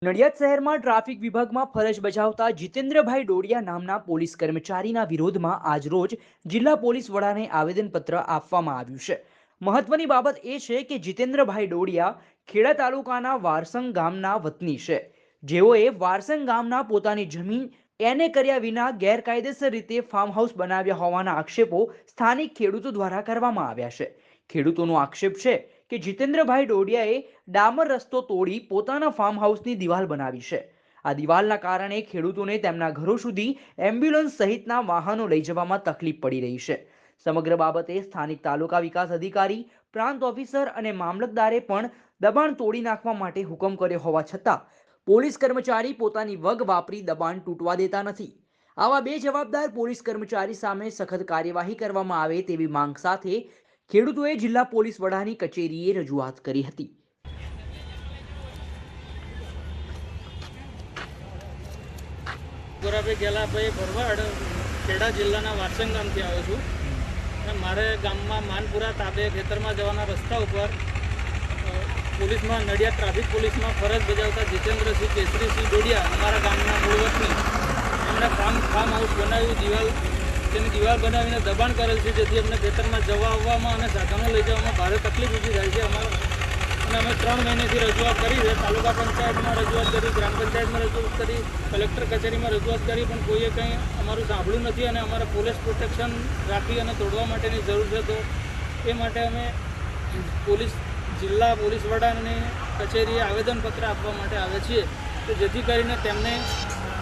નડિયાદ શહેરમાં ટ્રાફિક વિભાગમાં ફરજ બજાવતા જીતેન્દ્રભાઈ ડોડિયા નામના પોલીસ કર્મચારીના વિરોધમાં આજરોજ જિલ્લા પોલીસ વડાને આવેદનપત્ર આપવામાં આવ્યું છે। મહત્વની બાબત એ છે કે જીતેન્દ્રભાઈ ડોડિયા ખેડા તાલુકાના વારસંગ ગામના વતની છે, જેઓએ વારસંગ ગામના પોતાની જમીન એને કર્યા વિના ગેરકાયદેસર રીતે ફાર્મ હાઉસ બનાવ્યા હોવાના આક્ષેપો સ્થાનિક ખેડૂતો દ્વારા કરવામાં આવ્યા છે। ખેડૂતોનો આક્ષેપ છે કે જીતેન્દ્રભાઈ ડોડિયાએ ડામર રસ્તો તોડી પોતાના ફાર્મ હાઉસની દિવાલ બનાવી છે। આ દિવાલના કારણે ખેડૂતોને તેમના ઘરો સુધી એમ્બ્યુલન્સ સહિતના વાહનો લઈ જવામાં તકલીફ પડી રહી છે। સમગ્ર બાબતે સ્થાનિક તાલુકા વિકાસ અધિકારી, પ્રાંત ઓફિસર અને મામલતદારે પણ દબાણ તોડી નાખવા માટે હુકમ કર્યો હોવા છતાં પોલીસ કર્મચારી પોતાની વગ વાપરી દબાણ તૂટવા દેતા નથી। આવા બેજવાબદાર પોલીસ કર્મચારી સામે સખત કાર્યવાહી કરવામાં આવે તેવી માંગ સાથે ખેડૂતોએ જિલ્લા પોલીસ વડાની કચેરીએ રજૂઆત કરી હતી। ગોરાભાઈ ગેલાભાઈ ભરવાડ ખેડા જિલ્લાના વારસંગ ગામથી આવ્યો છું અને મારે ગામમાં માનપુરા તાબે ખેતરમાં જવાના રસ્તા ઉપર પોલીસમાં નડિયાદ ટ્રાફિક પોલીસમાં ફરજ બજાવતા જીતેન્દ્રસિંહ કેસરીસિંહ ડોડિયા અમારા ગામના મૂળ વતની એમણે ફાર્મ હાઉસ બનાવ્યું, તેની દિવાલ બનાવીને દબાણ કરેલ છે, જેથી અમને ખેતરમાં જવા આવવામાં અને સાધનો લઈ જવામાં ભારે તકલીફ ઊભી થાય છે અને અમે 3 મહિનેથી રજૂઆત કરી છે। તાલુકા પંચાયતમાં રજૂઆત કરી, ગ્રામ પંચાયતમાં રજૂઆત કરી, કલેક્ટર કચેરીમાં રજૂઆત કરી, પણ કોઈએ કંઈ અમારું સાંભળ્યું નથી અને અમારે પોલીસ પ્રોટેક્શન રાખી અને તોડવા માટેની જરૂર છે। તો એ માટે અમે જિલ્લા પોલીસ વડાની કચેરીએ આવેદનપત્ર આપવા માટે આવે છીએ કે જેથી કરીને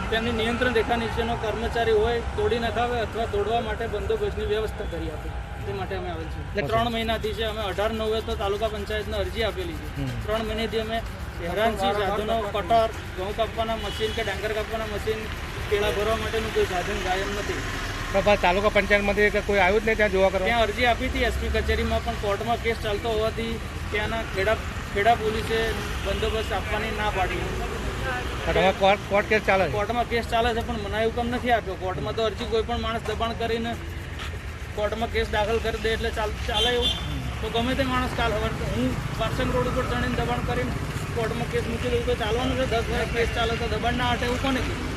તેમની નિયંત્રણ રેખા નીચેનો કર્મચારી હોય તોડી નખાવે અથવા તોડવા માટે બંદોબસ્તની વ્યવસ્થા કરી આપે, તે માટે અમે આવેલ છીએ। 3 મહિનાથી છે, અમે 18/9 તો તાલુકા પંચાયતને અરજી આપેલી છે। 3 મહિનેથી અમે હેરાન છીએ। સાધનો, કટર, ઘઉં કાપવાના મશીન કે ડાંગર કાપવાના મશીન, કેળા ભરવા માટેનું કોઈ સાધન કાયમ નથી। તાલુકા પંચાયતમાંથી કોઈ આવ્યું જ નહીં ત્યાં જોવા કરવા? ત્યાં અરજી આપી હતી એસપી કચેરીમાં, પણ કોર્ટમાં કેસ ચાલતો હોવાથી ત્યાંના ખેડા પોલીસે બંદોબસ્ત આપવાની ના પાડી। કોર્ટ કેસ ચાલે? કોર્ટમાં કેસ ચાલે છે, પણ મનાઈ હુકમ નથી આપ્યો। કોર્ટમાં તો અરજી કોઈ પણ માણસ દબાણ કરીને કોર્ટમાં કેસ દાખલ કરી દે એટલે ચાલે એવું? તો ગમે તે માણસ કાલ હવે હું વારસંગ રોડ ઉપર ચડીને દબાણ કરીને કોર્ટમાં કેસ મૂકી દઉં તો ચાલવાનું છે? 10 વર્ષ કેસ ચાલે તો દબાણ ના હટે એવું કોને કીધું?